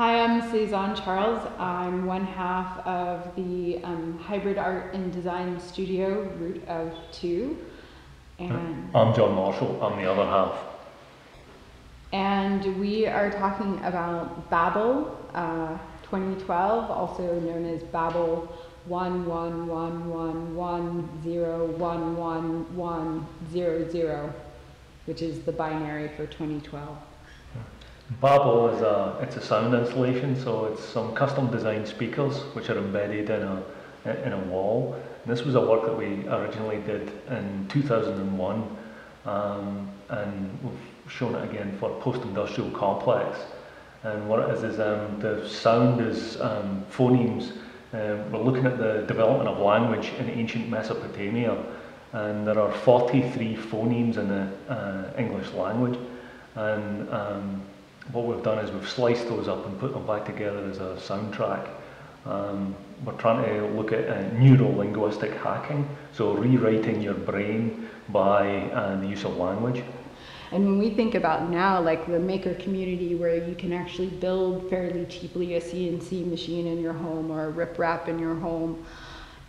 Hi, I'm Cezanne Charles. I'm one half of the hybrid art and design studio, Root of Two. And I'm John Marshall, I'm the other half. And we are talking about Babel 2012, also known as Babel 11111101100, which is the binary for 2012. Babel is it's a sound installation, so it's some custom designed speakers which are embedded in a wall. And this was a work that we originally did in 2001, and we've shown it again for post-industrial complex. And what it is the sound is phonemes. We're looking at the development of language in ancient Mesopotamia, and there are 43 phonemes in the English language. And what we've done is we've sliced those up and put them back together as a soundtrack. We're trying to look at neurolinguistic hacking, so rewriting your brain by the use of language. And when we think about now, like the maker community where you can actually build fairly cheaply a CNC machine in your home or a rip-wrap in your home,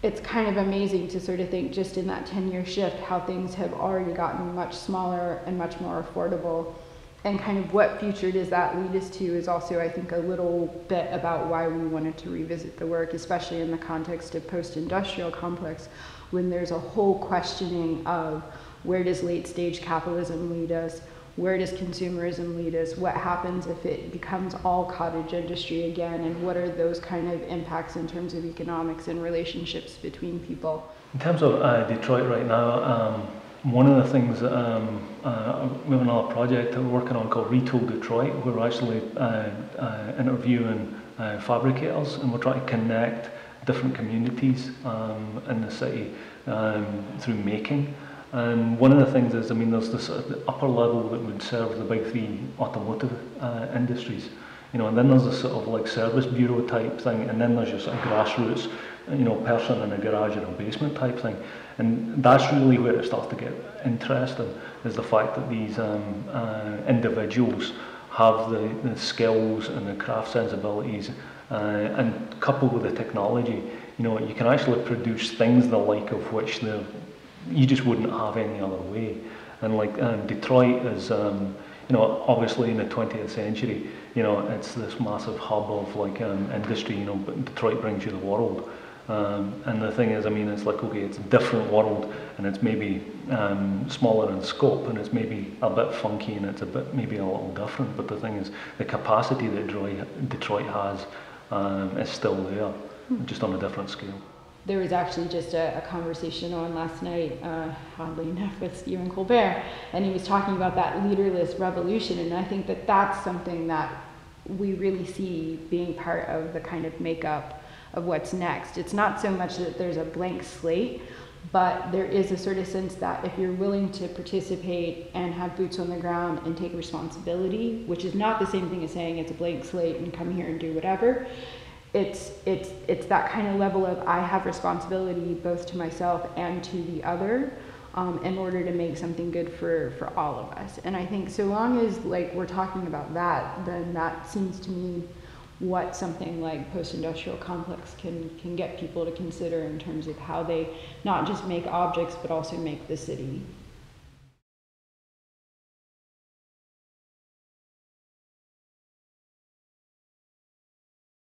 it's kind of amazing to sort of think just in that 10-year shift how things have already gotten much smaller and much more affordable. And kind of what future does that lead us to is also, I think, a little bit about why we wanted to revisit the work, especially in the context of post-industrial complex, when there's a whole questioning of where does late-stage capitalism lead us, where does consumerism lead us, what happens if it becomes all cottage industry again, and what are those kind of impacts in terms of economics and relationships between people. In terms of Detroit right now, one of the things that we have another project that we're working on called Retool Detroit. We're actually interviewing fabricators, and we're trying to connect different communities in the city through making. And one of the things is, there's this the upper level that would serve the big three automotive industries, and then there's a sort of like service bureau type thing, and then there's your sort of grassroots, person in a garage or a basement type thing. And that's really where it starts to get interesting, is the fact that these individuals have the skills and the craft sensibilities, and coupled with the technology, you can actually produce things the like of which you just wouldn't have any other way. And like Detroit is, obviously in the 20th century, it's this massive hub of like industry, but Detroit brings you the world. And the thing is, it's like, okay, it's a different world, and it's maybe smaller in scope, and it's maybe a bit funky, and it's maybe a little different, but the thing is, the capacity that Detroit has is still there, just on a different scale. There was actually just a conversation on last night, oddly enough, with Stephen Colbert, and he was talking about that leaderless revolution, and I think that that's something that we really see being part of the kind of makeup of what's next. It's not so much that there's a blank slate, but there is a sort of sense that if you're willing to participate and have boots on the ground and take responsibility, which is not the same thing as saying it's a blank slate and come here and do whatever, it's that kind of level of I have responsibility both to myself and to the other in order to make something good for all of us. And I think so long as like we're talking about that, then that seems to me what something like post-industrial complex can get people to consider in terms of how they not just make objects but also make the city.